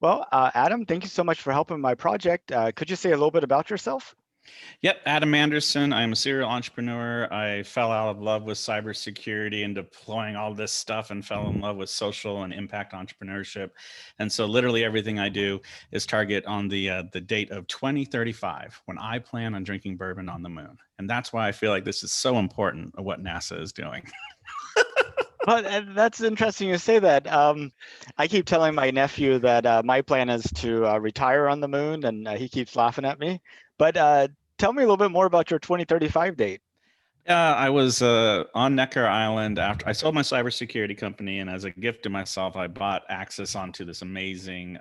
Well, Adam, thank you so much for helping my project. Could you say a little bit about yourself? Yep, Adam Anderson. I'm a serial entrepreneur. I fell out of love with cybersecurity and deploying all this stuff and fell in love with social and impact entrepreneurship. And so literally everything I do is target on the date of 2035 when I plan on drinking bourbon on the moon. And that's why I feel like this is so important of what NASA is doing. Well, that's interesting you say that. I keep telling my nephew that my plan is to retire on the moon, and he keeps laughing at me. But tell me a little bit more about your 2035 date. Yeah, I was on Necker Island after I sold my cybersecurity company, and as a gift to myself, I bought access onto this amazing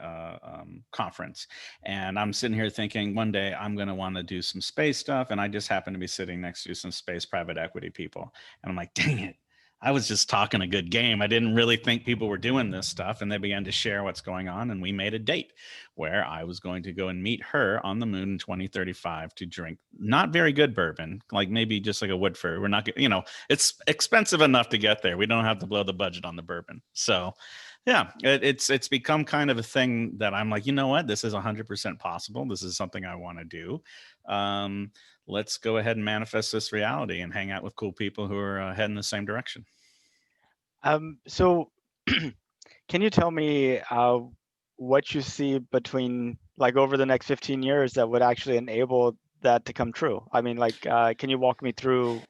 conference. And I'm sitting here thinking, one day I'm going to want to do some space stuff, and I just happen to be sitting next to some space private equity people, and I'm like, dang it. I was just talking a good game. I didn't really think people were doing this stuff. And they began to share what's going on. And we made a date where I was going to go and meet her on the moon in 2035 to drink not very good bourbon, like maybe just like a Woodford. We're not, it's expensive enough to get there. We don't have to blow the budget on the bourbon. So, yeah, it's become kind of a thing that I'm like, you know what, this is 100% possible. This is something I want to do. Um, let's go ahead and manifest this reality and hang out with cool people who are heading the same direction. So, can you tell me what you see between like over the next 15 years that would actually enable that to come true? I mean, like, can you walk me through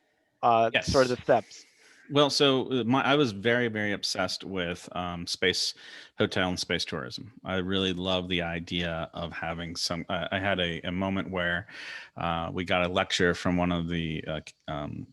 sort of Yes. the steps? Well, so I was very, very obsessed with space hotel and space tourism. I really love the idea of having some. I had a moment where we got a lecture from one of the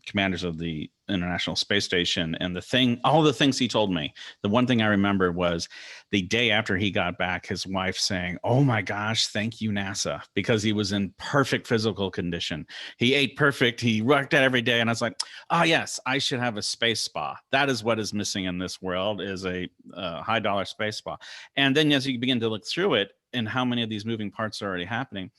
commanders of the International Space Station, and all the things he told me. The one thing I remember was the day after he got back, his wife saying, "Oh my gosh, thank you, NASA," because he was in perfect physical condition. He ate perfect. He worked out every day, and I was like, "Ah, yes, I should have a space spa. That is what is missing in this world: is a high dollar space spa." And then as you begin to look through it and how many of these moving parts are already happening,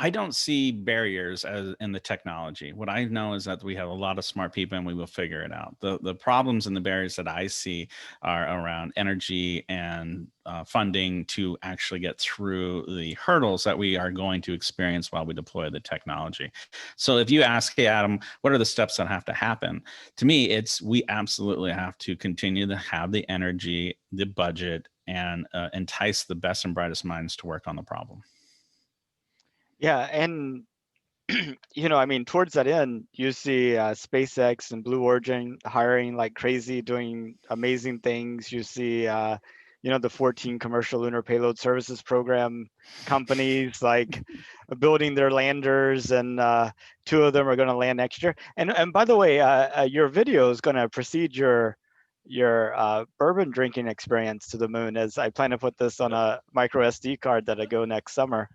I don't see barriers as in the technology. What I know is that we have a lot of smart people and we will figure it out. The problems and the barriers that I see are around energy and funding to actually get through the hurdles that we are going to experience while we deploy the technology. So if you ask, hey, Adam, what are the steps that have to happen? To me, it's we absolutely have to continue to have the energy, the budget, and entice the best and brightest minds to work on the problem. Yeah, and I mean, towards that end, you see SpaceX and Blue Origin hiring like crazy, doing amazing things. You see, the 14 commercial lunar payload services program companies like building their landers, and two of them are going to land next year. And by the way, your video is going to precede your bourbon drinking experience to the moon, as I plan to put this on a micro SD card that I go next summer.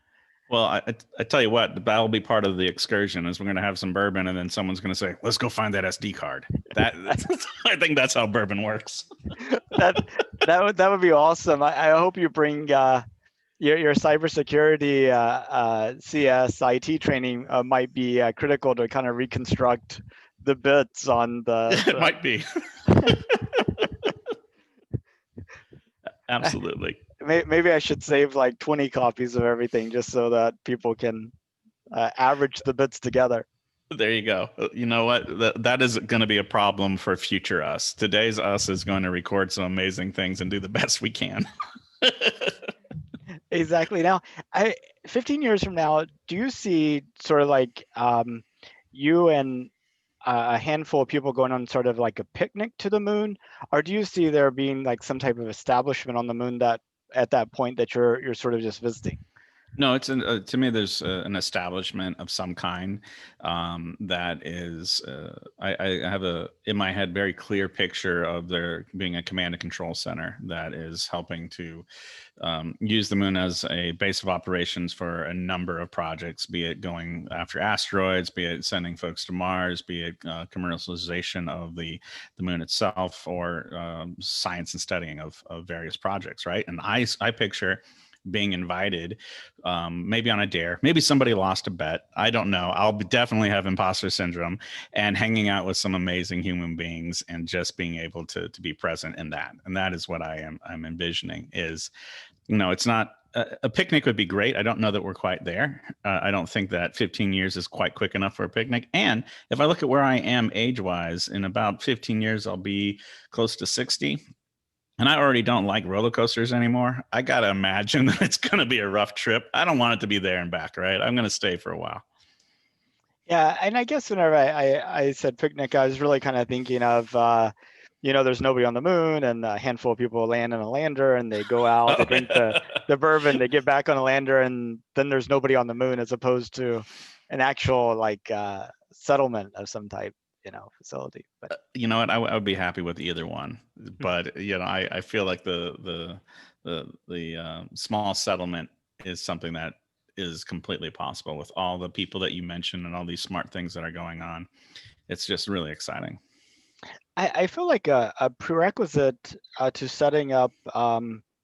Well, I tell you what, that'll be part of the excursion. Is we're going to have some bourbon, and then someone's going to say, "Let's go find that SD card." That I think that's how bourbon works. that that would be awesome. I hope you bring your cybersecurity CS IT training might be critical to kind of reconstruct the bits on It might be. Absolutely. maybe I should save like 20 copies of everything just so that people can average the bits together. There you go. You know what? That is going to be a problem for future us. Today's us is going to record some amazing things and do the best we can. Exactly. Now, 15 years from now, do you see sort of like you and a handful of people going on sort of like a picnic to the moon, or do you see there being like some type of establishment on the moon that at that point that you're sort of just visiting? No, to me. There's an establishment of some kind that is. I have in my head very clear picture of there being a command and control center that is helping to use the moon as a base of operations for a number of projects, be it going after asteroids, be it sending folks to Mars, be it commercialization of the moon itself, or science and studying of various projects. Right, and I picture being invited, maybe on a dare, maybe somebody lost a bet. I don't know. Definitely have imposter syndrome, and hanging out with some amazing human beings and just being able to be present in that. And that is what I'm envisioning is, it's not a picnic would be great. I don't know that we're quite there. I don't think that 15 years is quite quick enough for a picnic. And if I look at where I am age wise, in about 15 years, I'll be close to 60. And I already don't like roller coasters anymore. I got to imagine that it's going to be a rough trip. I don't want it to be there and back, right? I'm going to stay for a while. Yeah, and I guess whenever I said picnic, I was really kind of thinking of, there's nobody on the moon, and a handful of people land on a lander, and they go out, they Oh, drink yeah. the bourbon, they get back on a lander, and then there's nobody on the moon, as opposed to an actual like settlement of some type, facility. But You know what? I would be happy with either one, but I feel like the small settlement is something that is completely possible with all the people that you mentioned and all these smart things that are going on. It's just really exciting. I feel like a prerequisite to setting up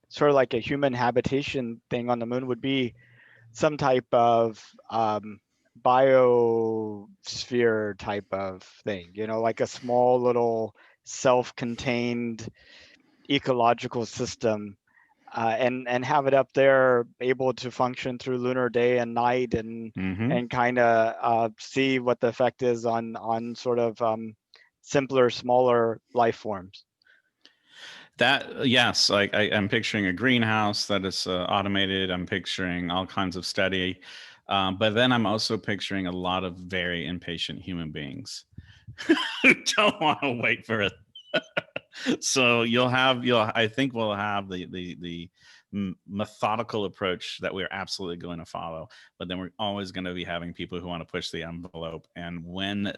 sort of like a human habitation thing on the moon would be some type of biosphere type of thing, like a small little self-contained ecological system, and have it up there able to function through lunar day and night, and Hmm. kind of see what the effect is on sort of simpler, smaller life forms. That yes, like I'm picturing a greenhouse that is automated. I'm picturing all kinds of study, but then I'm also picturing a lot of very impatient human beings who don't want to wait for it. So you'll I think we'll have the methodical approach that we're absolutely going to follow, but then we're always going to be having people who want to push the envelope. And when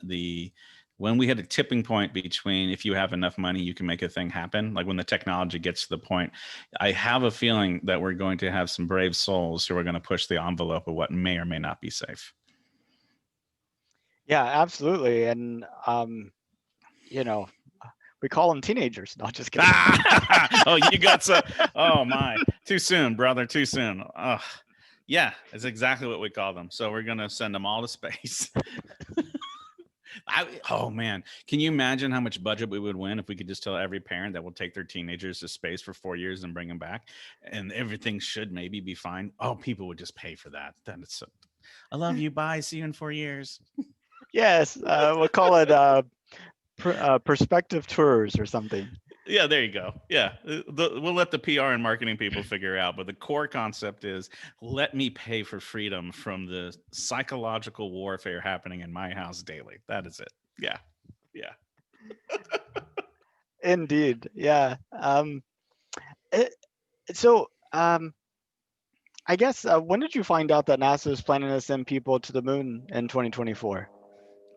we hit a tipping point between, if you have enough money you can make a thing happen, like when the technology gets to the point, I have a feeling that we're going to have some brave souls who are going to push the envelope of what may or may not be safe. Yeah, absolutely. And you know we call them teenagers. Not just kidding. Oh, you got so. Oh my, too soon, brother. Too soon. Yeah, it's exactly what we call them. So we're gonna send them all to space. Oh man, can you imagine how much budget we would win if we could just tell every parent that will take their teenagers to space for 4 years and bring them back, and everything should maybe be fine? Oh, people would just pay for that. Then it's so. I love you. Bye. See you in 4 years. Yes, we'll call it perspective tours or something. Yeah, there you go. Yeah, we'll let the PR and marketing people figure out, but the core concept is let me pay for freedom from the psychological warfare happening in my house daily. That is it. Yeah, yeah. Indeed, yeah. Eh, so I guess when did you find out that NASA is planning to send people to the moon in 2024?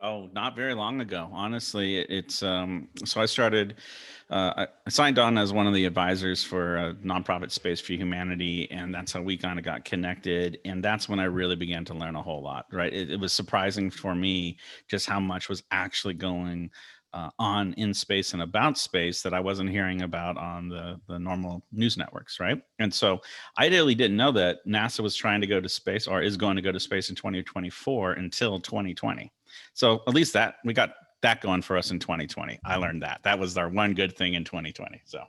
Oh, not very long ago. Honestly, it's so I started. I signed on as one of the advisors for a nonprofit Space for Humanity, and that's how we kind of got connected. And that's when I really began to learn a whole lot. Right, it was surprising for me just how much was actually going on in space and about space that I wasn't hearing about on the normal news networks. Right, and so I really didn't know that NASA was trying to go to space or is going to go to space in 2024 until 2020. So at least that we got that going for us in 2020. I learned that. That was our one good thing in 2020. So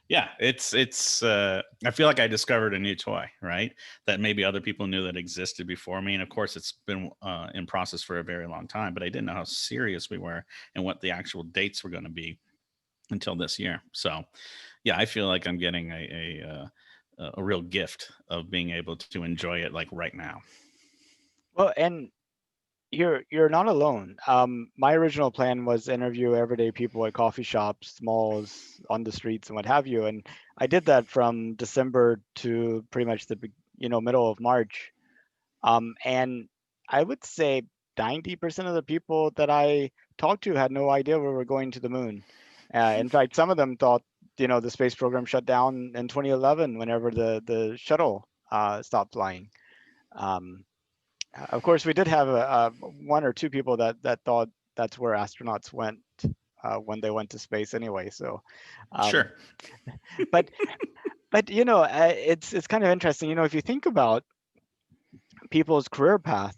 yeah, it's I feel like I discovered a new toy, right? That maybe other people knew that existed before me. And of course it's been in process for a very long time, but I didn't know how serious we were and what the actual dates were going to be until this year. So yeah, I feel like I'm getting a real gift of being able to enjoy it like right now. Well, and you're not alone. My original plan was to interview everyday people at coffee shops, malls, on the streets, and what have you. And I did that from December to pretty much middle of March. And I would say 90% of the people that I talked to had no idea we were going to the moon. In fact, some of them thought, the space program shut down in 2011 whenever the shuttle stopped flying. Um, of course, we did have one or two people that thought that's where astronauts went when they went to space anyway. So, um, Sure. but But it's kind of interesting. If you think about people's career path,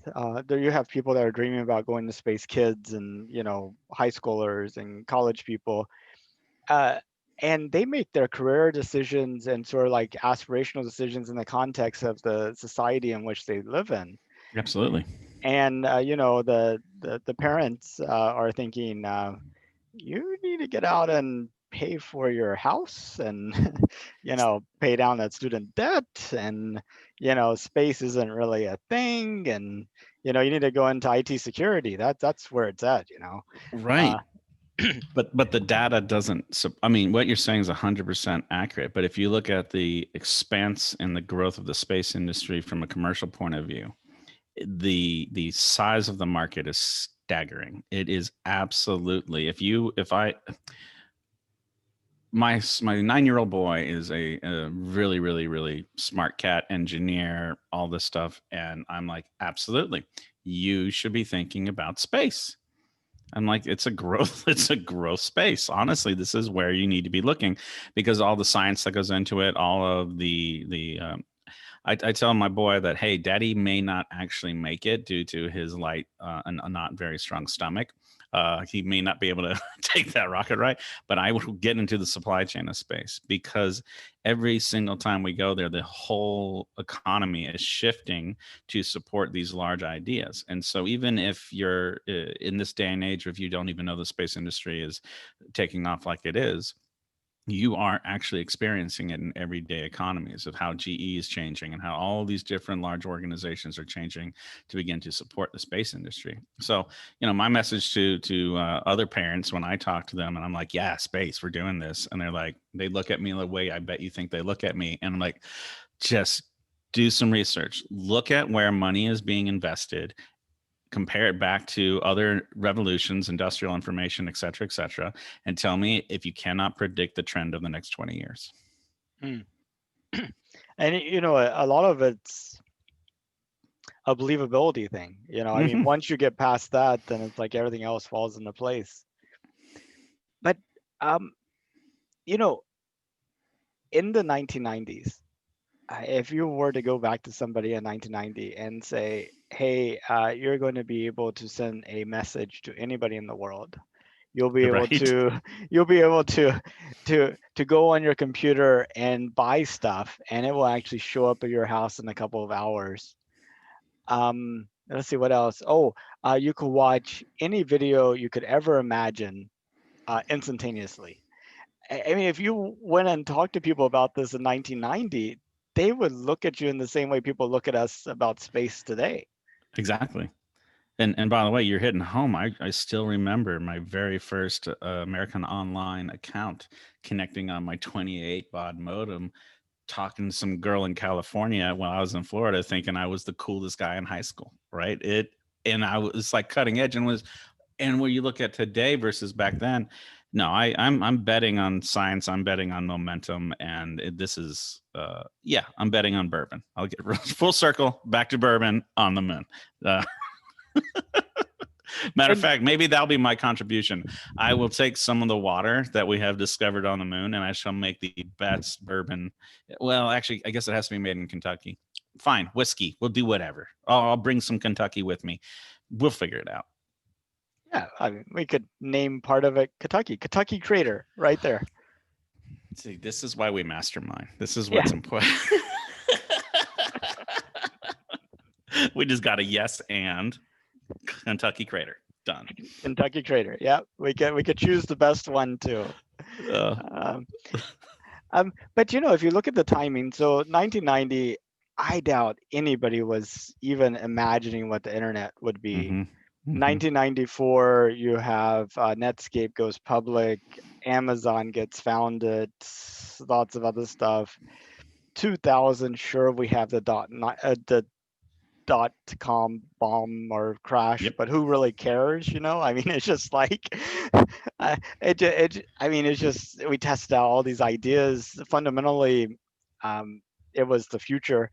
there you have people that are dreaming about going to space, kids and high schoolers and college people, uh, and they make their career decisions and sort of like aspirational decisions in the context of the society in which they live in. Absolutely. And the parents are thinking, you need to get out and pay for your house and pay down that student debt, and space isn't really a thing, and you need to go into IT security. That's where it's at. Right. uh But the data doesn't. I mean, what you're saying is 100% accurate. But if you look at the expanse and the growth of the space industry from a commercial point of view, the size of the market is staggering. It is absolutely. If I my 9-year-old boy is a really really really smart cat engineer, all this stuff, and I'm like, absolutely, you should be thinking about space. I'm like, it's a growth, it's a growth space. Honestly, this is where you need to be looking, because all the science that goes into it, all of I tell my boy that, hey, daddy may not actually make it due to his light and a not very strong stomach. He may not be able to take that rocket, right? But I will get into the supply chain of space, because every single time we go there, the whole economy is shifting to support these large ideas. And so, even if you're in this day and age, if you don't even know the space industry is taking off like it is, you are actually experiencing it in everyday economies of how GE is changing and how all these different large organizations are changing to begin to support the space industry. So, my message to other parents when I talk to them and I'm like, yeah, space, we're doing this, and they're like, they look at me the way I bet you think they look at me, and I'm like, just do some research, look at where money is being invested, compare it back to other revolutions, industrial information, et cetera, and tell me if you cannot predict the trend of the next 20 years. mm. And a lot of it's a believability thing. I mean, Mm-hmm. once you get past that, then it's like everything else falls into place. But um you know in the 1990s, if you were to go back to somebody in 1990 and say, hey, you're going to be able to send a message to anybody in the world, you'll be able Right. to you'll be able to go on your computer and buy stuff, and it will actually show up at your house in a couple of hours. Let's see what else. Oh, you could watch any video you could ever imagine instantaneously. I mean, if you went and talked to people about this in 1990, they would look at you in the same way people look at us about space today. Exactly. And by the way, you're hitting home. I still remember my very first American Online account, connecting on my 28 baud modem, talking to some girl in California while I was in Florida, thinking I was the coolest guy in high school, right? And I was like cutting edge, and when you look at today versus back then, no, I'm betting on science. I'm betting on momentum, and this is yeah, I'm betting on bourbon. I'll get full circle back to bourbon on the moon. Uh, Matter of And fact, maybe that'll be my contribution. I will take some of the water that we have discovered on the moon, and I shall make the best bourbon. Well, actually, I guess it has to be made in Kentucky. Fine, whiskey. We'll do whatever. I'll bring some Kentucky with me. We'll figure it out. yeah, I mean, we could name part of it Kentucky Crater, right there. See, this is why we mastermind. This is Yeah, what's important. We just got a yes and Kentucky Crater done. Kentucky Crater. Yeah, we could choose the best one too. Uh, Um, but if you look at the timing, so 1990, I doubt anybody was even imagining what the internet would be. mm-hmm, mm-hmm. 1994, you have Netscape goes public, Amazon gets founded, lots of other stuff. 2000, sure, we have the dot-com bomb or crash, Yep. but who really cares? I mean, it's just like, I mean, it's just we tested out all these ideas. Fundamentally, um, it was the future.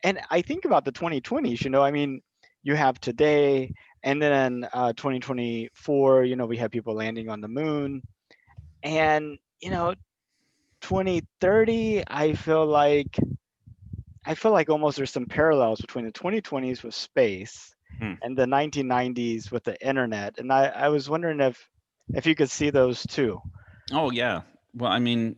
And I think about the 2020s. I mean, you have today, and then 2024. We have people landing on the moon, and 2030, I feel like almost there's some parallels between the 2020s with space Hmm. and the 1990s with the internet. And I was wondering if you could see those too. Oh yeah. Well, I mean,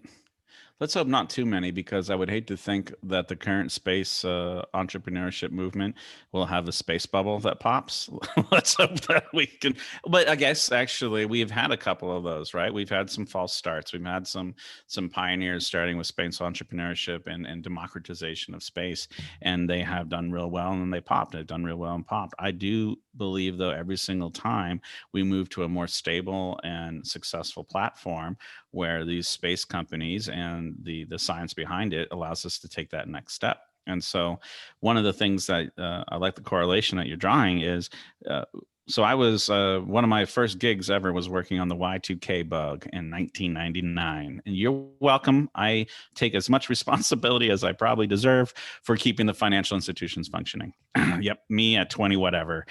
let's hope not too many, because I would hate to think that the current space entrepreneurship movement will have a space bubble that pops. Let's hope that we can. But I guess actually we've had a couple of those, right? We've had some false starts. We've had some pioneers starting with space entrepreneurship and democratization of space, and they have done real well, and then they popped. They've done real well and popped. I do believe though every single time we move to a more stable and successful platform, where these space companies and the science behind it allows us to take that next step. And so, one of the things that I like the correlation that you're drawing is. So I was one of my first gigs ever was working on the Y2K bug in 1999, and you're welcome. I take as much responsibility as I probably deserve for keeping the financial institutions functioning. Yep, me at 20 whatever,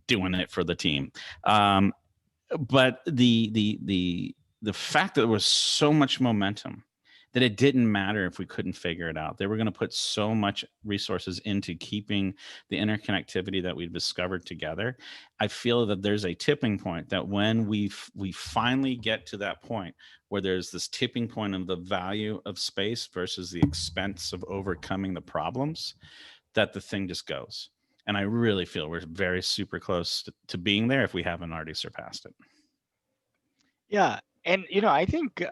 doing it for the team. But the fact that there was so much momentum that it didn't matter if we couldn't figure it out. They were going to put so much resources into keeping the interconnectivity that we've discovered together. I feel that there's a tipping point that when we finally get to that point where there's this tipping point of the value of space versus the expense of overcoming the problems, that the thing just goes. And I really feel we're very super close to being there if we haven't already surpassed it. Yeah, and I think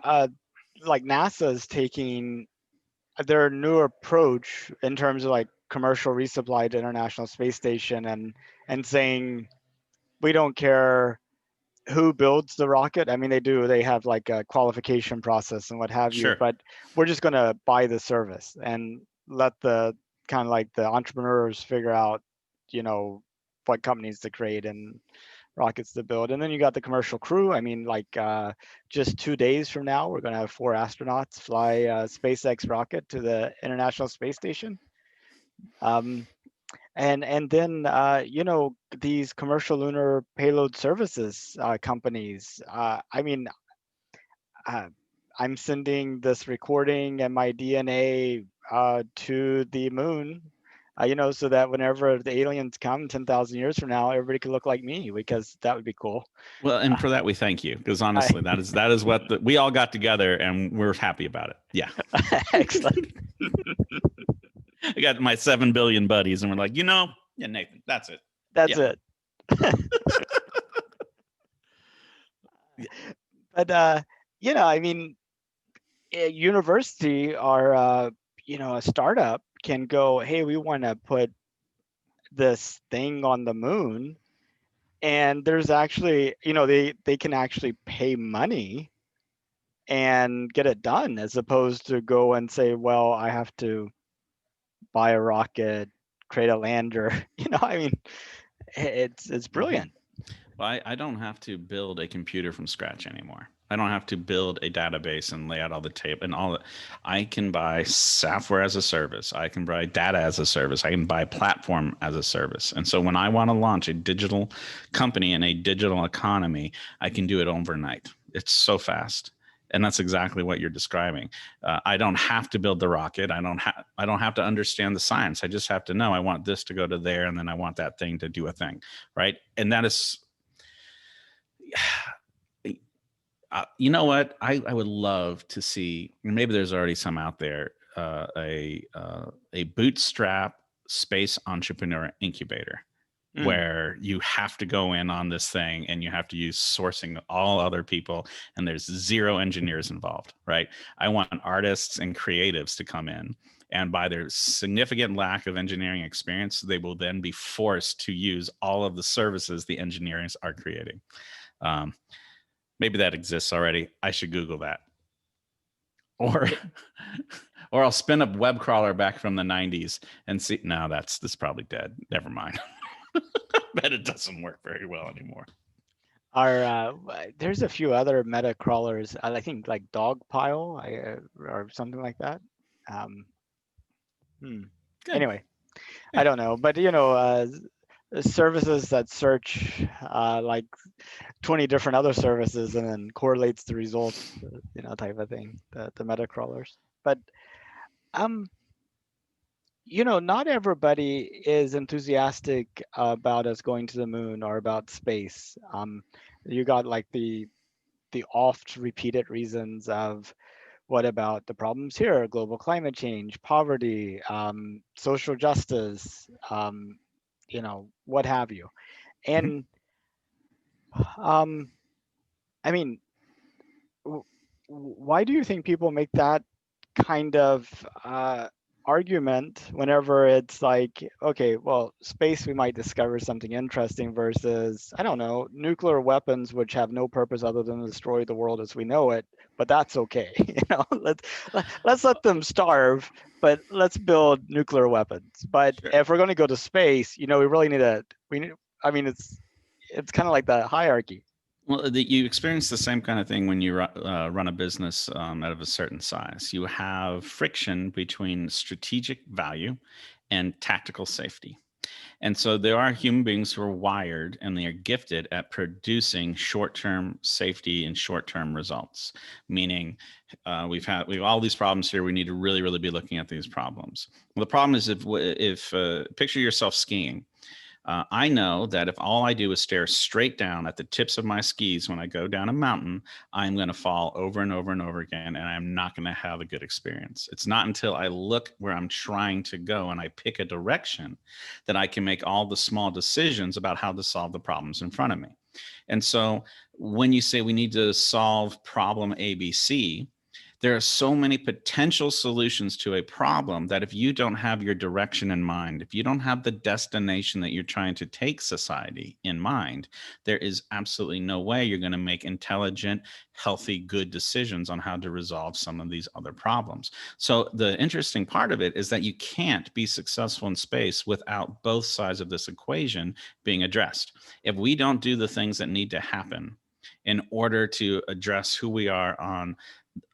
like NASA is taking their new approach in terms of like commercial resupply to International Space Station and saying we don't care who builds the rocket. I mean, they have like a qualification process and what have you, Sure. but we're just going to buy the service and let the kind of like the entrepreneurs figure out, you know, what companies to create and rockets to build. And then you got the commercial crew. I mean, like just 2 days from now, we're going to have 4 astronauts fly a SpaceX rocket to the International Space Station. Um, and then these commercial lunar payload services companies. I mean, uh, I'm sending this recording and my DNA to the moon. So that whenever the aliens come 10,000 years from now, everybody could look like me because that would be cool. Well, and for that we thank you, because I, honestly, that is what we all got together and we're happy about it. Yeah. excellent. I got my 7 billion buddies, and we're like, yeah, Nathan, that's it. That's Yeah. it. Yeah. But I mean, a university or a startup can go, hey, we want to put this thing on the moon, and there's actually, they can actually pay money and get it done, as opposed to go and say, well, I have to buy a rocket, create a lander. I mean, it's Mhm. brilliant. Well, I don't have to build a computer from scratch anymore. I don't have to build a database and lay out all the tape and all that. I can buy software as a service. I can buy data as a service. I can buy platform as a service. And so when I want to launch a digital company in a digital economy, I can do it overnight. It's so fast. And that's exactly what you're describing. I don't have to build the rocket. I don't have to understand the science. I just have to know I want this to go to there, and then I want that thing to do a thing, right? And that is you know what? I would love to see, and maybe there's already some out there, a Bootstrap space entrepreneur incubator, Mm. where you have to go in on this thing and you have to use sourcing all other people, and there's zero engineers involved, right? I want artists and creatives to come in, and by their significant lack of engineering experience, they will then be forced to use all of the services the engineers are creating. Um, Maybe that exists already. I should Google that. Or or I'll spin up web crawler back from the 90s and see. No, that's probably dead. Never mind. Bet it doesn't work very well anymore. There's a few other meta crawlers. I think like Dogpile, or something like that. Um, hmm. Good. Anyway, I Yeah. don't know, but services that search like 20 different other services and then correlates the results, type of thing, the meta crawlers. But um, not everybody is enthusiastic about us going to the moon or about space. You got like the oft repeated reasons of what about the problems here, global climate change, poverty, social justice, what have you. Mhm. And um, I mean, why do you think people make that kind of argument whenever it's like, okay, well, space, we might discover something interesting versus, I don't know, nuclear weapons, which have no purpose other than to destroy the world as we know it, but that's okay. Let's let them starve, but let's build nuclear weapons. But Sure. if we're going to go to space, we really need we need, I mean, it's kind of like the hierarchy. Well, you experience the same kind of thing when you run a business out of a certain size. You have friction between strategic value and tactical safety. And so there are human beings who are wired and they are gifted at producing short-term safety and short-term results. Meaning, we have all these problems here. We need to really, really be looking at these problems. Well, the problem is if picture yourself skiing. I know that if all I do is stare straight down at the tips of my skis when I go down a mountain, I'm going to fall over and over and over again, and I'm not going to have a good experience. It's not until I look where I'm trying to go and I pick a direction that I can make all the small decisions about how to solve the problems in front of me. And so when you say we need to solve problem ABC, there are so many potential solutions to a problem that if you don't have your direction in mind, if you don't have the destination that you're trying to take society in mind, there is absolutely no way you're going to make intelligent, healthy, good decisions on how to resolve some of these other problems. So the interesting part of it is that you can't be successful in space without both sides of this equation being addressed. If we don't do the things that need to happen in order to address who we are on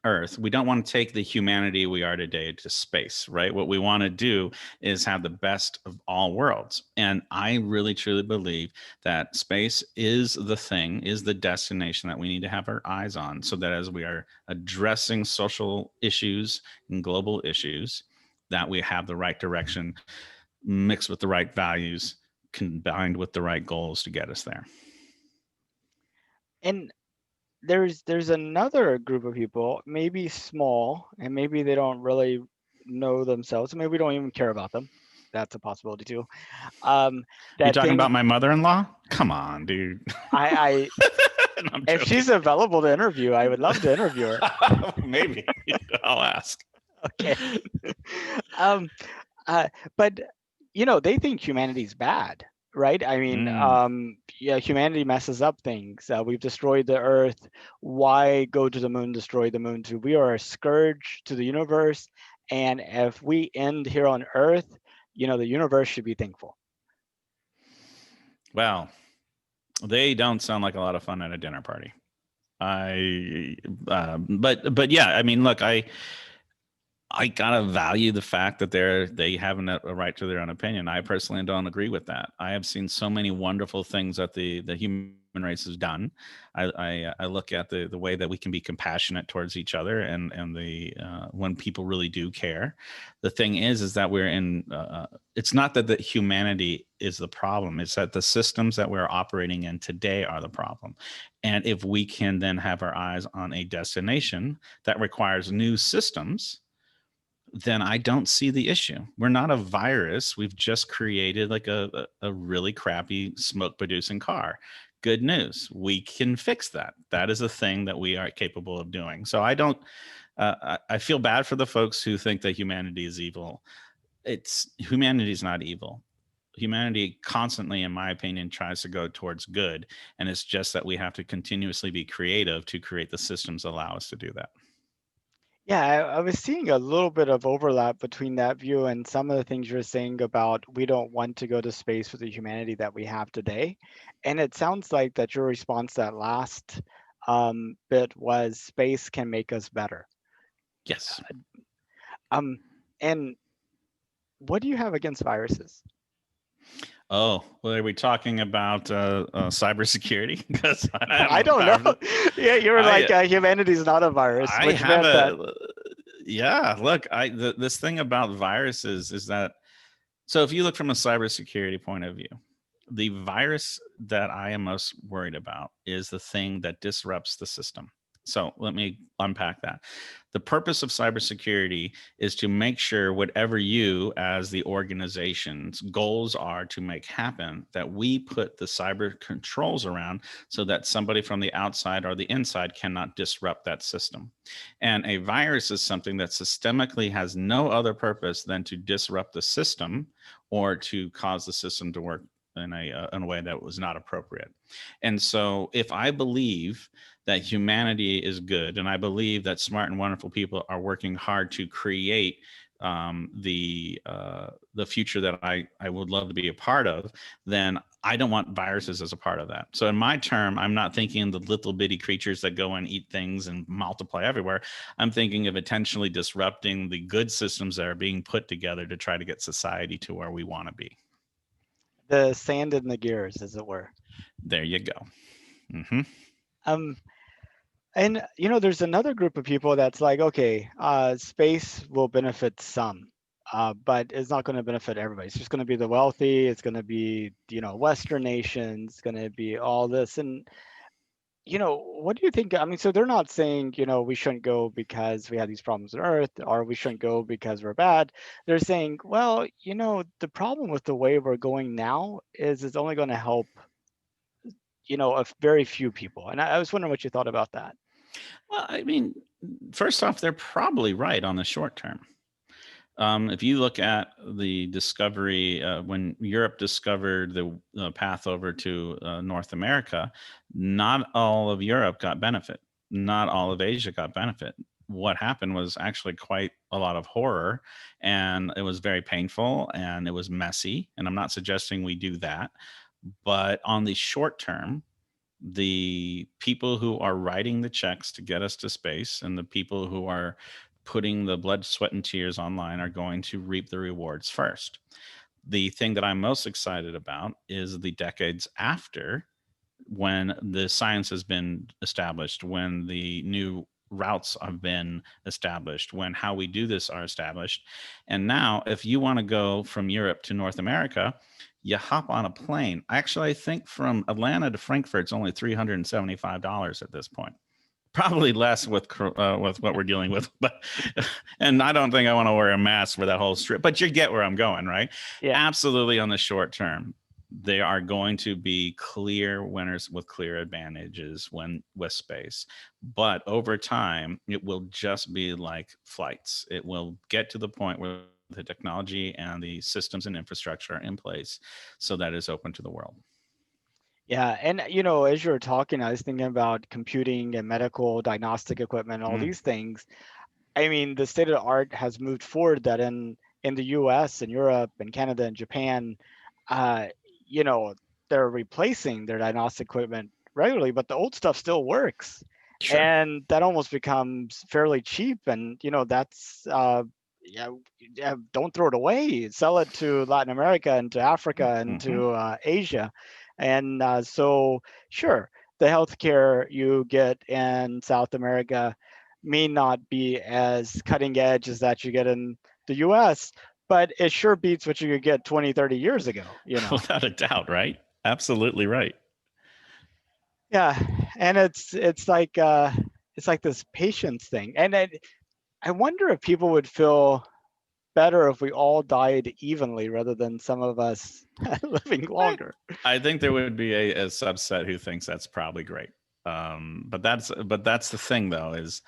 Earth, we don't want to take the humanity we are today to space, right? What we want to do is have the best of all worlds. And I really truly believe that space is the thing, is the destination that we need to have our eyes on so that as we are addressing social issues and global issues, that we have the right direction mixed with the right values combined with the right goals to get us there. And there's another group of people, maybe small, and maybe they don't really know themselves. Maybe we don't even care about them. That's a possibility too. You That talking thing about my mother-in-law? Come on, dude. I No, I'm if joking. she's available to interview, I would love to interview her. Maybe I'll ask. Okay. um, uh, but they think humanity's bad, right? I mean, Mm. yeah, humanity messes up things. We've destroyed the Earth. Why go to the moon? Destroy the moon too? We are a scourge to the universe, and if we end here on Earth, the universe should be thankful. Well, they don't sound like a lot of fun at a dinner party. I, but yeah, I mean, look, I gotta value the fact that they have a right to their own opinion. I personally don't agree with that. I have seen so many wonderful things that the human race has done. I look at the way that we can be compassionate towards each other and the when people really do care. The thing is that we're in. It's not that the humanity is the problem. It's that the systems that we're operating in today are the problem. And if we can then have our eyes on a destination that requires new systems, then I don't see the issue. We're not a virus. We've just created like a really crappy smoke producing car. Good news. We can fix that. That is a thing that we are capable of doing. So I don't, I feel bad for the folks who think that humanity is evil. Humanity is not evil. Humanity constantly, in my opinion, tries to go towards good. And it's just that we have to continuously be creative to create the systems that allow us to do that. Yeah, I was seeing a little bit of overlap between that view and some of the things you're saying about we don't want to go to space with the humanity that we have today. And it sounds like that your response to that last bit was space can make us better. Yes. Um, and what do you have against viruses? Oh, well, are we talking about cybersecurity? Because I I am don't know. Yeah, you were like, I humanity's not a virus, I which have meant that a yeah. Look, this thing about viruses is that, so if you look from a cybersecurity point of view, the virus that I am most worried about is the thing that disrupts the system. So let me unpack that. The purpose of cybersecurity is to make sure whatever you, as the organization's goals are to make happen, that we put the cyber controls around so that somebody from the outside or the inside cannot disrupt that system. And a virus is something that systemically has no other purpose than to disrupt the system or to cause the system to work in a way that was not appropriate. And so, if I believe that humanity is good, and I believe that smart and wonderful people are working hard to create the future that I would love to be a part of, then I don't want viruses as a part of that. So in my term, I'm not thinking the little bitty creatures that go and eat things and multiply everywhere. I'm thinking of intentionally disrupting the good systems that are being put together to try to get society to where we want to be. the sand in the gears, as it were. There you go. Hmm. Um, and there's another group of people that's like, okay, space will benefit some, but it's not going to benefit everybody. It's just going to be the wealthy. It's going to be, Western nations. It's going to be all this. And what do you think? I mean, so they're not saying, we shouldn't go because we had these problems on Earth, or we shouldn't go because we're bad. They're saying, well, the problem with the way we're going now is it's only going to help, a very few people. And I was wondering what you thought about that. Well, I mean, first off, they're probably right on the short term. If you look at the discovery, when Europe discovered the path over to North America, not all of Europe got benefit. Not all of Asia got benefit. What happened was actually quite a lot of horror, and it was very painful and it was messy. And I'm not suggesting we do that. But on the short term, the people who are writing the checks to get us to space and the people who are putting the blood, sweat, and tears online are going to reap the rewards first. The thing that I'm most excited about is the decades after, when the science has been established, when the new routes have been established, when how we do this are established. And now, if you want to go from Europe to North America, you hop on a plane. Actually, I think from Atlanta to Frankfurt, it's only $375 at this point. Probably less with what we're dealing with, but and I don't think I want to wear a mask for that whole trip. But you get where I'm going, right? Yeah. Absolutely, on the short term, there are going to be clear winners with clear advantages when with space. But over time, it will just be like flights. It will get to the point where the technology and the systems and infrastructure are in place so that it's open to the world. Yeah, and as you were talking, I was thinking about computing and medical diagnostic equipment and all Mm, these things. I mean, the state of the art has moved forward that in the US and Europe and Canada and Japan, uh, you know, they're replacing their diagnostic equipment regularly, but the old stuff still works. sure. And that almost becomes fairly cheap. And that's yeah, yeah, don't throw it away. Sell it to Latin America and to Africa and Hmm. to Asia. And so, sure, the healthcare you get in South America may not be as cutting edge as that you get in the US, but it sure beats what you could get 20, 30 years ago. Without a doubt, right? Absolutely right. Yeah. And it's like this patience thing. And I wonder if people would feel better if we all died evenly rather than some of us living I, longer. I think there would be a subset who thinks that's probably great. But that's the thing, though, is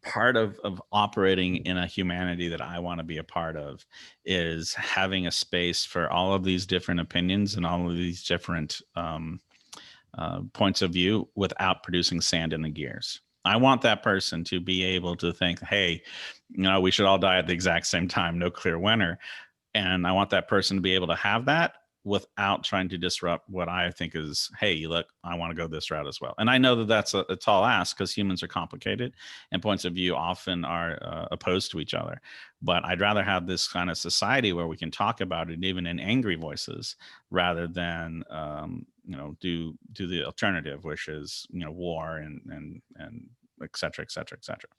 part of operating in a humanity that I want to be a part of is having a space for all of these different opinions and all of these different points of view without producing sand in the gears. I want that person to be able to think, hey, we should all die at the exact same time, no clear winner. And I want that person to be able to have that without trying to disrupt what I think is, hey, look, I want to go this route as well. And I know that that's a tall ask because humans are complicated and points of view often are opposed to each other. But I'd rather have this kind of society where we can talk about it even in angry voices rather than do the alternative, which is war and et cetera, et cetera, et cetera.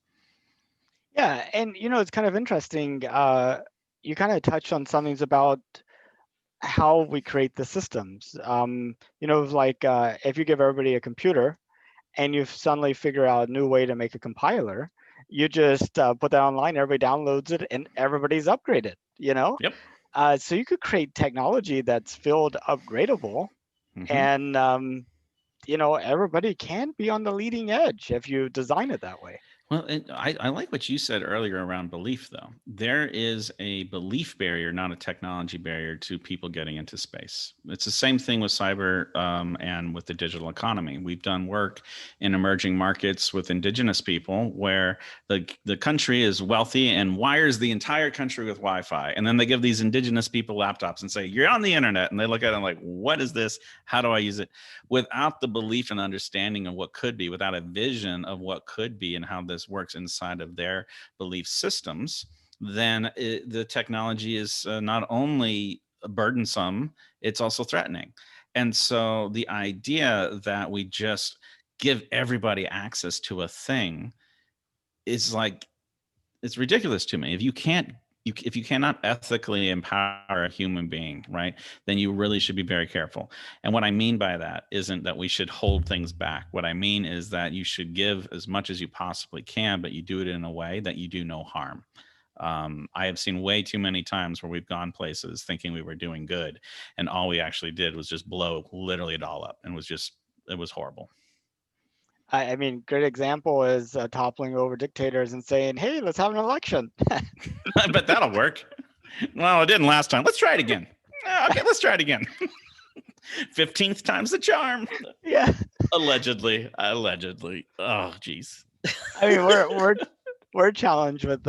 Yeah, and it's kind of interesting. You kind of touched on something about how we create the systems. Like if you give everybody a computer and you suddenly figure out a new way to make a compiler, you just put that online, everybody downloads it, and everybody's upgraded. Yep. So you could create technology that's field upgradable, Mm-hmm. and everybody can be on the leading edge if you design it that way. Well, I like what you said earlier around belief, though. There is a belief barrier, not a technology barrier, to people getting into space. It's the same thing with cyber and with the digital economy. We've done work in emerging markets with indigenous people where the country is wealthy and wires the entire country with Wi-Fi. And then they give these indigenous people laptops and say, you're on the internet. And they look at it like, what is this? How do I use it? Without the belief and understanding of what could be, without a vision of what could be and how this works inside of their belief systems, then the technology is not only burdensome, it's also threatening. And so the idea that we just give everybody access to a thing is like, it's ridiculous to me. If you cannot ethically empower a human being, right, then you really should be very careful. And what I mean by that isn't that we should hold things back. What I mean is that you should give as much as you possibly can, but you do it in a way that you do no harm. I have seen way too many times where we've gone places thinking we were doing good, and all we actually did was just blow literally it all up, and it was horrible. I mean, great example is toppling over dictators and saying, "Hey, let's have an election." But that'll work. Well, it didn't last time. Let's try it again. Okay, let's try it again. 15th time's the charm. Yeah, Allegedly. Allegedly. Oh, geez. I mean, we're challenged with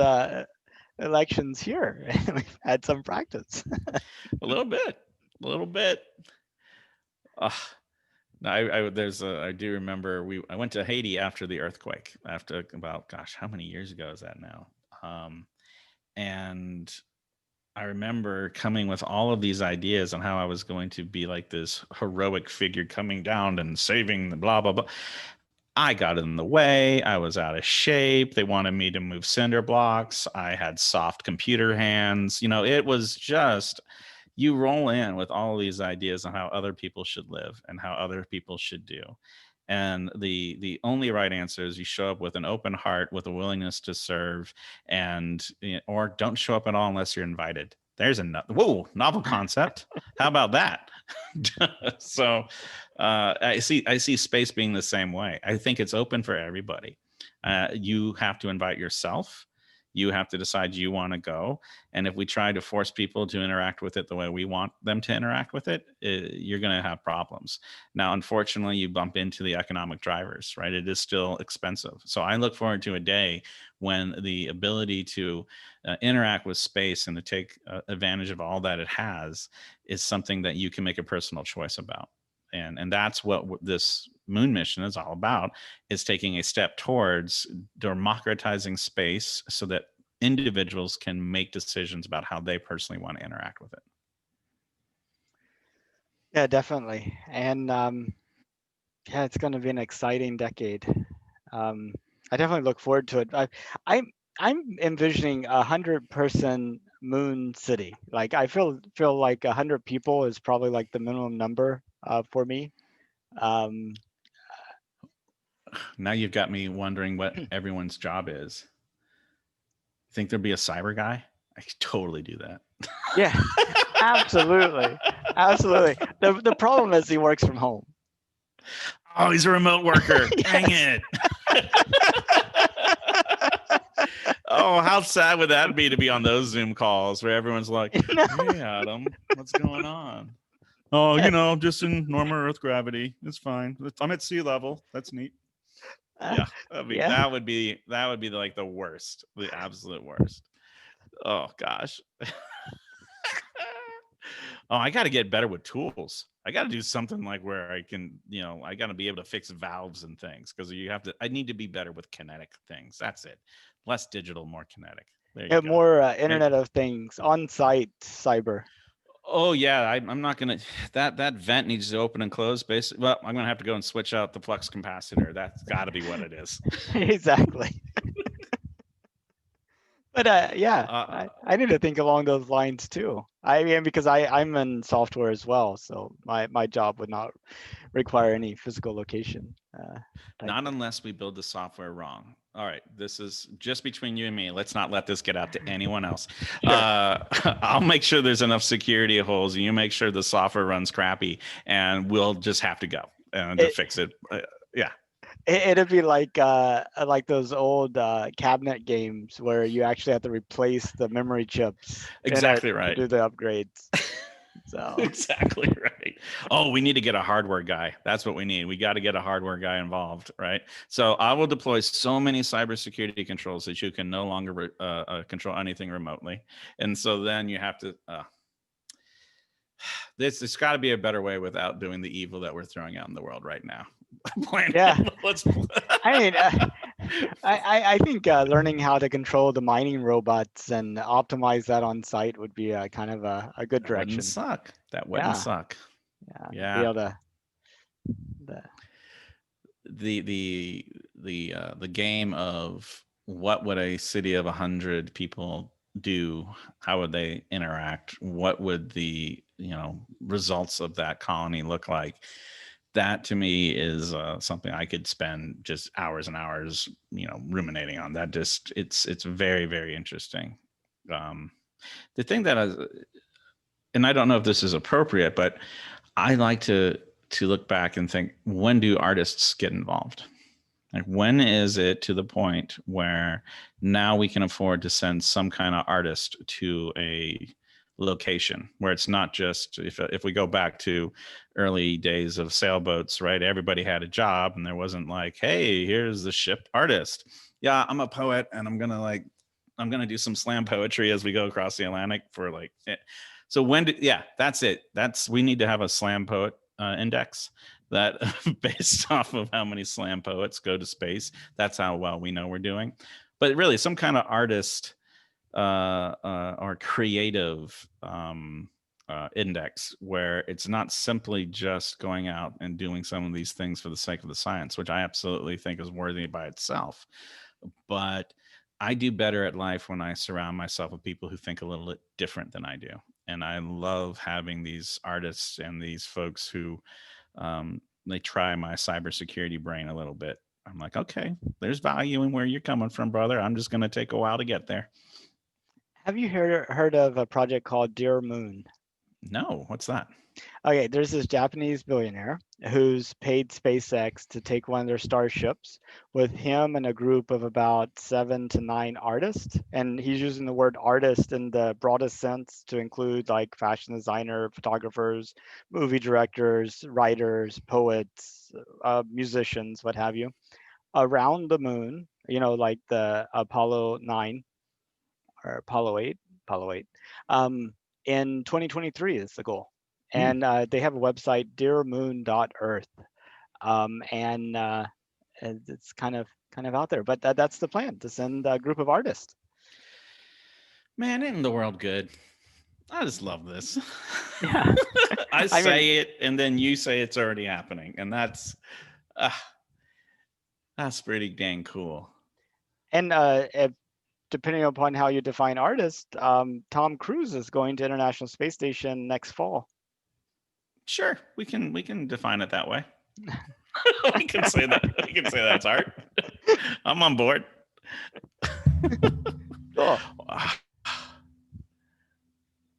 elections here. We've had some practice. A little bit. A little bit. Uh, I do remember I went to Haiti after the earthquake, after about, gosh, how many years ago is that now? And I remember coming with all of these ideas on how I was going to be like this heroic figure coming down and saving the blah, blah, blah. I got in the way. I was out of shape. They wanted me to move cinder blocks. I had soft computer hands. It was just, you roll in with all of these ideas on how other people should live and how other people should do. And the only right answer is you show up with an open heart, with a willingness to serve, and or don't show up at all unless you're invited. There's a novel concept. How about that? So I see space being the same way. I think it's open for everybody. You have to invite yourself. You have to decide you want to go. And if we try to force people to interact with it the way we want them to interact with it, you're going to have problems. Now, unfortunately, you bump into the economic drivers, right? It is still expensive. So I look forward to a day when the ability to interact with space and to take advantage of all that it has is something that you can make a personal choice about. And that's what this moon mission is all about, is taking a step towards democratizing space so that individuals can make decisions about how they personally want to interact with it. Yeah, definitely. And yeah, it's going to be an exciting decade. Um, I definitely look forward to it. I'm I'm envisioning 100-person moon city. Like I feel like 100 people is probably like the minimum number for me. Um, Now you've got me wondering what everyone's job is. Think there'd be a cyber guy? I could totally do that. yeah, absolutely, absolutely. The problem is he works from home. Oh, he's a remote worker. Dang Yes. it. Oh, how sad would that be to be on those Zoom calls where everyone's like, No. hey, Adam, what's going on? Oh, just in normal Earth gravity. It's fine. I'm at sea level. That's neat. Uh, Yeah, yeah. that would be like the worst, the absolute worst. Oh gosh. Oh, I got to get better with tools. I got to do something like where I can, I got to be able to fix valves and things, because I need to be better with kinetic things. That's it. Less digital, more kinetic. There you Yeah, go. more And Internet of Things, on-site cyber. oh yeah, I'm not gonna. That vent needs to open and close. Basically, well, I'm gonna have to go and switch out the flux capacitor. That's got to be what it is. Exactly. But yeah, Uh, I need to think along those lines too. I mean, because I'm in software as well, so my job would not require any physical location type Not of. unless we build the software wrong. All right, this is just between you and me. Let's not let this get out to anyone else. Sure. I'll make sure there's enough security holes, and you make sure the software runs crappy, and we'll just have to go to It, fix it. Yeah, it'd be like those old cabinet games where you actually have to replace the memory chips in it exactly to right. do the upgrades. So Exactly right. Oh, we need to get a hardware guy. That's what we need. We got to get a hardware guy involved, right? So I will deploy so many cybersecurity controls that you can no longer control anything remotely, and so then you have to. There's got to be a better way without doing the evil that we're throwing out in the world right now. yeah, Let's. I mean, I think learning how to control the mining robots and optimize that on site would be kind of a good That wouldn't direction. suck. That wouldn't Yeah, suck. yeah, be Yeah. able to. The, the the the game of what would a city of 100 people do, how would they interact, what would the results of that colony look like, that to me is something I could spend just hours and hours ruminating on. That just it's very, very interesting. um the thing that I, and I don't know if this is appropriate, but I like to look back and think, when do artists get involved? Like, when is it to the point where now we can afford to send some kind of artist to a location where it's not just, if we go back to early days of sailboats, right? Everybody had a job, and there wasn't like, hey, here's the ship artist. Yeah, I'm a poet, and I'm gonna do some slam poetry as we go across the Atlantic for like. So yeah, that's it. We need to have a slam poet index that based off of how many slam poets go to space. That's how well we know we're doing. But really, some kind of artist or creative index where it's not simply just going out and doing some of these things for the sake of the science, which I absolutely think is worthy by itself. But I do better at life when I surround myself with people who think a little bit different than I do. And I love having these artists and these folks who they try my cybersecurity brain a little bit. I'm like, okay, there's value in where you're coming from, brother. I'm just going to take a while to get there. have you heard of a project called Dear Moon? No, what's that? Okay, there's this Japanese billionaire who's paid SpaceX to take one of their starships with him and a group of about 7 to 9 artists. And he's using the word artist in the broadest sense to include like fashion designer, photographers, movie directors, writers, poets, musicians, what have you, around the moon, like the Apollo 9 or Apollo 8, um, in 2023 is the goal. Hmm. And they have a website, dearmoon.earth, and it's kind of out there. But that's the plan, to send a group of artists. Man, isn't the world good? I just love this. Yeah, I I mean, say it, and then you say it's already happening, and uh, that's pretty dang cool. and depending upon how you define artist, Tom Cruise is going to International Space Station next fall. Sure, we can define it that way. We can say that. We can say that's art. I'm on board. Cool.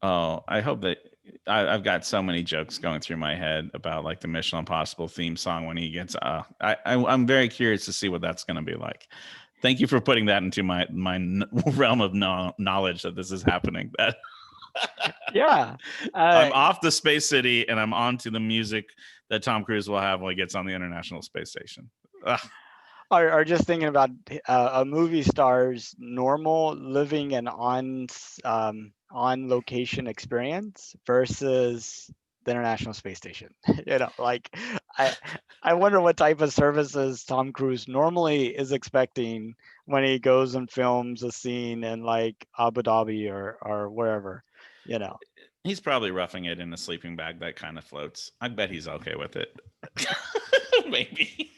Oh, I hope that I've got so many jokes going through my head about like the Mission Impossible theme song when he gets. I'm very curious to see what that's going to be like. Thank you for putting that into my realm of knowledge that this is happening. That Yeah. I'm off the space city and I'm on to the music that Tom Cruise will have when he gets on the International Space Station. Ugh. are just thinking about a movie star's normal living and on location experience versus the International Space Station. Like I I wonder what type of services Tom Cruise normally is expecting when he goes and films a scene in like Abu Dhabi or wherever, you know. He's probably roughing it in a sleeping bag that kind of floats. I bet he's okay with it. Maybe.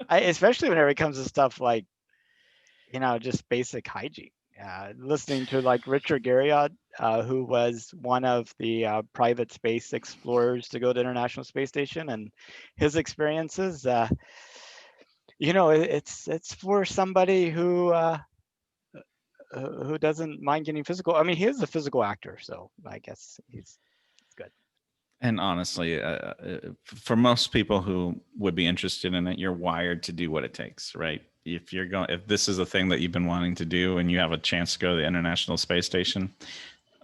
Especially whenever it comes to stuff like just basic hygiene. Listening to like Richard Garriott, who was one of the private space explorers to go to International Space Station, and his experiences. It's for somebody who doesn't mind getting physical. I mean, he is a physical actor, so I guess he's good. And honestly, for most people who would be interested in it, you're wired to do what it takes, right? If this is a thing that you've been wanting to do and you have a chance to go to the International Space Station,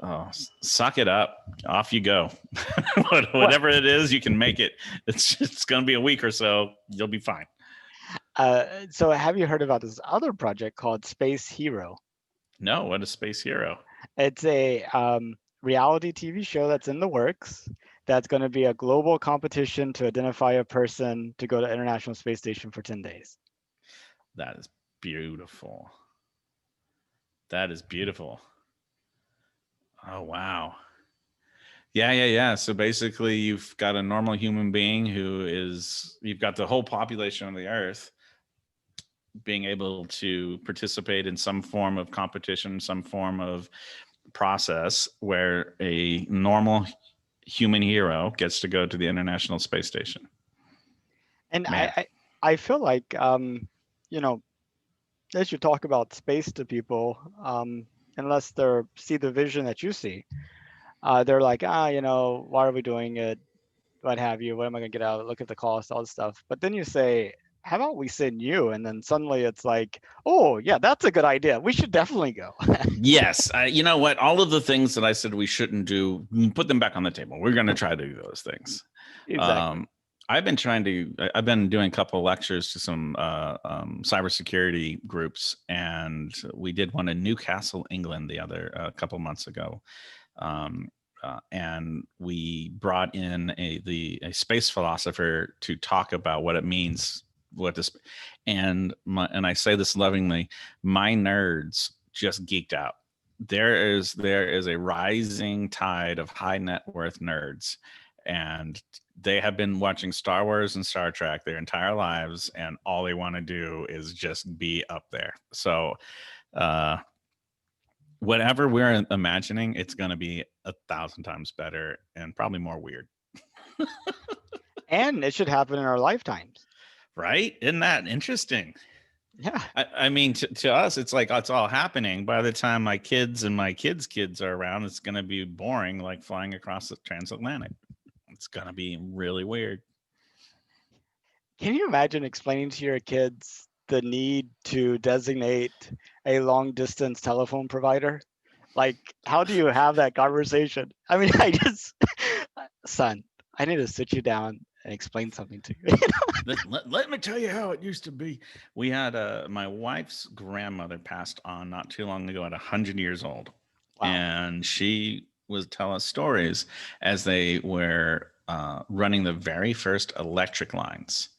oh, suck it up. Off you go. Well, Whatever it is, you can make it. It's going to be a week or so. You'll be fine. so have you heard about this other project called Space Hero? No, what a space hero. It's a reality TV show that's in the works. That's going to be a global competition to identify a person to go to International Space Station for 10 days. That is beautiful. That is beautiful. Oh, wow. Yeah. So basically, you've got a normal human being you've got the whole population of the Earth being able to participate in some form of competition, some form of process where a normal human hero gets to go to the International Space Station. And Man, I feel like, you know, as you talk about space to people, unless they see the vision that you see, they're like, why are we doing it? What have you? What am I going to get out of it? Look at the cost, all this stuff. But then you say, how about we send you? And then suddenly it's like, oh, yeah, that's a good idea. We should definitely go. yes. You know what? All of the things that I said we shouldn't do, put them back on the table. We're going to try to do those things. Exactly. Um, I've been doing a couple of lectures to some cybersecurity groups, and we did one in Newcastle, England, the other couple months ago. And we brought in a space philosopher to talk about what it means, and I say this lovingly, my nerds just geeked out. There is a rising tide of high net worth nerds, and they have been watching Star Wars and Star Trek their entire lives, and all they want to do is just be up there. So uh, whatever we're imagining, it's going to be 1,000 times better and probably more weird. And it should happen in our lifetimes. Right? Isn't that interesting? Yeah. I mean, to us, it's like it's all happening. By the time my kids and my kids' kids are around, it's going to be boring, like flying across the transatlantic. It's going to be really weird. Can you imagine explaining to your kids the need to designate a long distance telephone provider? Like, how do you have that conversation? I mean, son, I need to sit you down and explain something to you. Let me tell you how it used to be. We had my wife's grandmother passed on not too long ago at 100 years old. Wow. And she would tell us stories as they were running the very first electric lines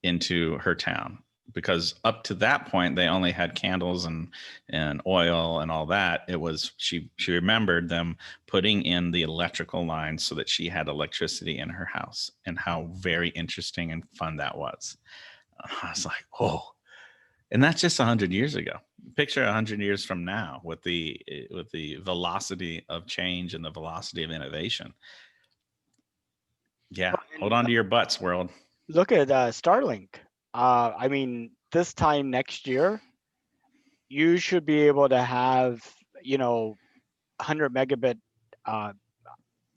into her town, because up to that point they only had candles and oil and all that. It was she remembered them putting in the electrical lines so that she had electricity in her house, and how very interesting and fun that was. I was like, oh. And that's just 100 years ago. Picture 100 years from now with the velocity of change and the velocity of innovation. Yeah, Well, hold and on to your butts, world. look at Starlink. I mean, this time next year, you should be able to have, 100 megabit uh,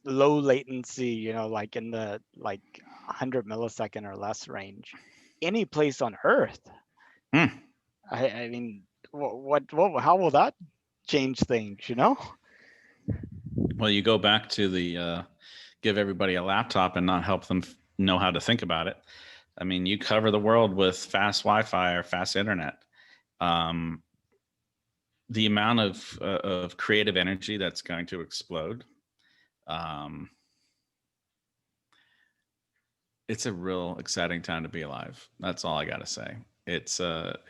low latency, like in the like 100 millisecond or less range, any place on Earth. Hmm. I mean, how will that change things? Well, you go back to the give everybody a laptop and not help them know how to think about it. I mean, you cover the world with fast Wi-Fi or fast internet. Um, the amount of creative energy that's going to explode. Um, it's a real exciting time to be alive. That's all I got to say. It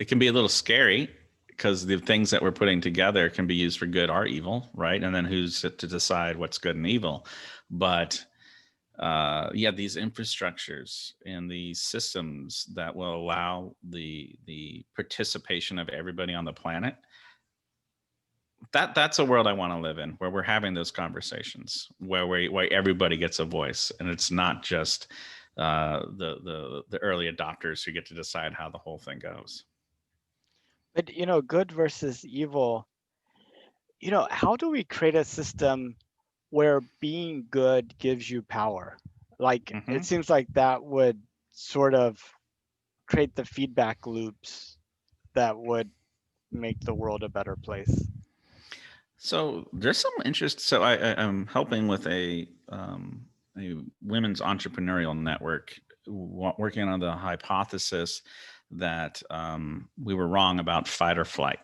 can be a little scary because the things that we're putting together can be used for good or evil, right? And then who's to decide what's good and evil? But yeah, these infrastructures and these systems that will allow the participation of everybody on the planet, that's a world I want to live in, where we're having those conversations, where everybody gets a voice, and it's not just the early adopters who get to decide how the whole thing goes. But good versus evil, how do we create a system where being good gives you power? Like it Hmm. seems like that would sort of create the feedback loops that would make the world a better place. So there's some interest. So I'm helping with a women's entrepreneurial network, working on the hypothesis that we were wrong about fight or flight,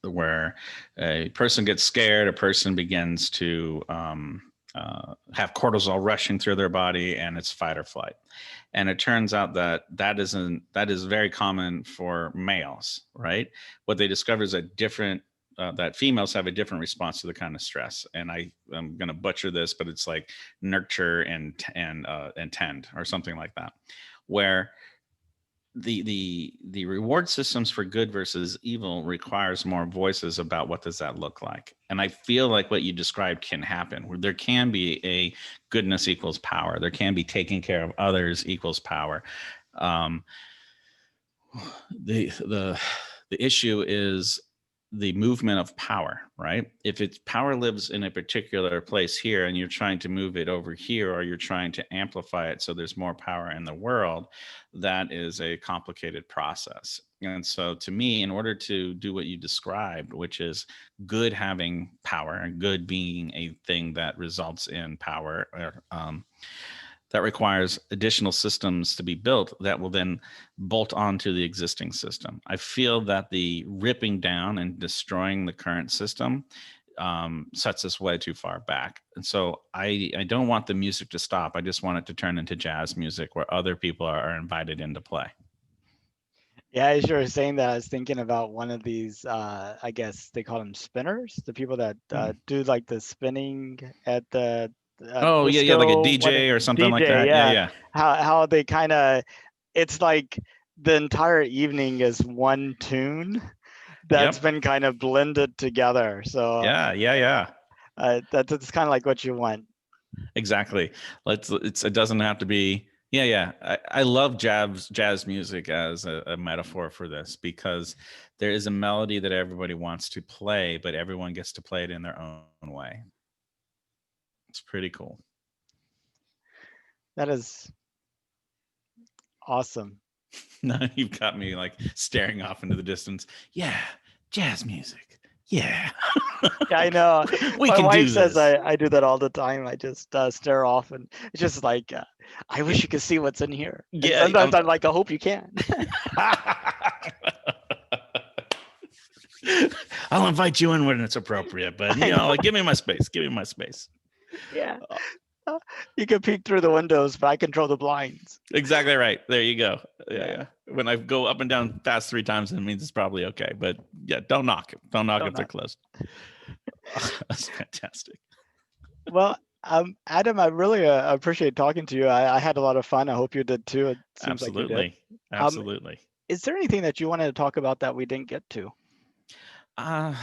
where a person gets scared, a person begins to have cortisol rushing through their body, and it's fight or flight. And it turns out that that is very common for males, right? What they discover is that females have a different response to the kind of stress. And I'm going to butcher this, but it's like nurture and tend or something like that, where the reward systems for good versus evil requires more voices about what does that look like. And I feel like what you described can happen, where there can be a goodness equals power, there can be taking care of others equals power. um, the issue is the movement of power, right? If it's power lives in a particular place here and you're trying to move it over here, or you're trying to amplify it so there's more power in the world, that is a complicated process. And so to me, in order to do what you described, which is good having power and good being a thing that results in power, that requires additional systems to be built that will then bolt onto the existing system. I feel that the ripping down and destroying the current system sets us way too far back. And so I don't want the music to stop. I just want it to turn into jazz music where other people are invited into play. Yeah, as you were saying that, I was thinking about one of these, I guess they call them spinners, the people that Hmm. do like the spinning at the Oh, yeah, yeah, like a disco, what DJ or something like DJ, that. Yeah, yeah. yeah. How they kind of, it's like the entire evening is one tune that's Yep. been kind of blended together. So Yeah, yeah, yeah. that's kind of like what you want. Exactly. It doesn't have to be. Yeah, yeah. I love jazz music as a metaphor for this, because there is a melody that everybody wants to play, but everyone gets to play it in their own way. It's pretty cool. That is awesome. Now you've got me like staring off into the distance. Yeah, jazz music. Yeah. Yeah, I know. We My can wife do says this. I do that all the time. I just stare off, and it's just like, I wish you could see what's in here. And Yeah. sometimes I'm like, I hope you can. I'll invite you in when it's appropriate, but I know. like give me my space. Give me my space. Yeah. Uh, You can peek through the windows, but I control the blinds. Exactly right. There you go. Yeah, Yeah. yeah. When I go up and down fast 3 times, it means it's probably okay. But yeah, don't knock. Don't knock Don't if they're know. closed. That's fantastic. Well, Adam, I really appreciate talking to you. I had a lot of fun. I hope you did too. It seems like you did. Absolutely. Um, Absolutely. is there anything that you wanted to talk about that we didn't get to? Uh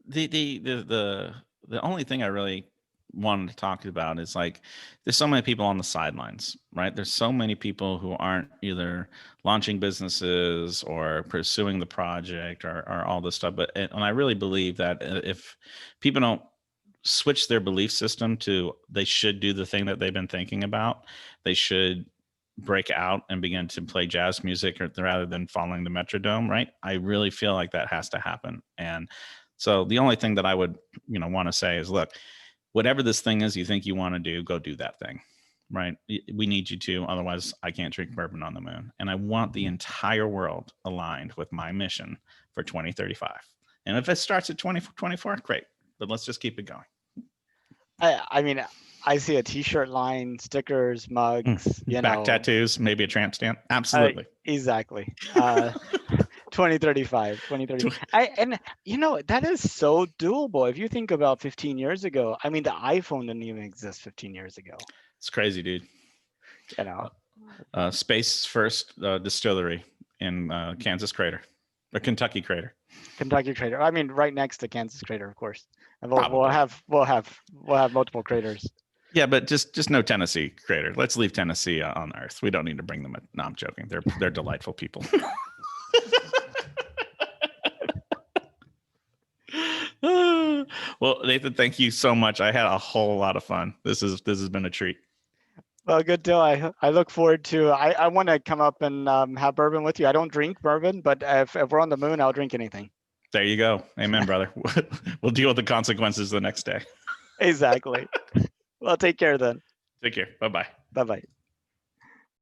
the only thing I really wanted to talk about is like there's so many people on the sidelines, right? There's so many people who aren't either launching businesses or pursuing the project or all this stuff. But and I really believe that if people don't switch their belief system to they should do the thing that they've been thinking about, they should break out and begin to play jazz music rather than following the metrodome, right? I really feel like that has to happen. And so the only thing that I would want to say is, look, whatever this thing is you think you want to do, go do that thing. right? We need you to, otherwise I can't drink bourbon on the moon. And I want the entire world aligned with my mission for 2035. And if it starts at 2024, great. But let's just keep it going. I mean, I see a T-shirt line, stickers, mugs, Back tattoos, maybe a tramp stamp. Absolutely. Exactly. 2035, 2030. And that is so doable. If you think about 15 years ago, I mean, the iPhone didn't even exist 15 years ago. It's crazy, dude. Space first distillery in Kansas Crater, or Kentucky Crater. Kentucky Crater. I mean, right next to Kansas Crater, of course. And we'll Probably. have multiple craters. Yeah, but just no Tennessee Crater. Let's leave Tennessee on Earth. We don't need to bring them. No, I'm joking. They're delightful people. Well, Nathan, thank you so much. I had a whole lot of fun. This has been a treat. Well, good deal. I look forward to. I want to come up and have bourbon with you. I don't drink bourbon, but if we're on the moon, I'll drink anything. There you go. Amen, brother. We'll deal with the consequences the next day. Exactly. Well, take care then. Take care. Bye-bye. Bye-bye.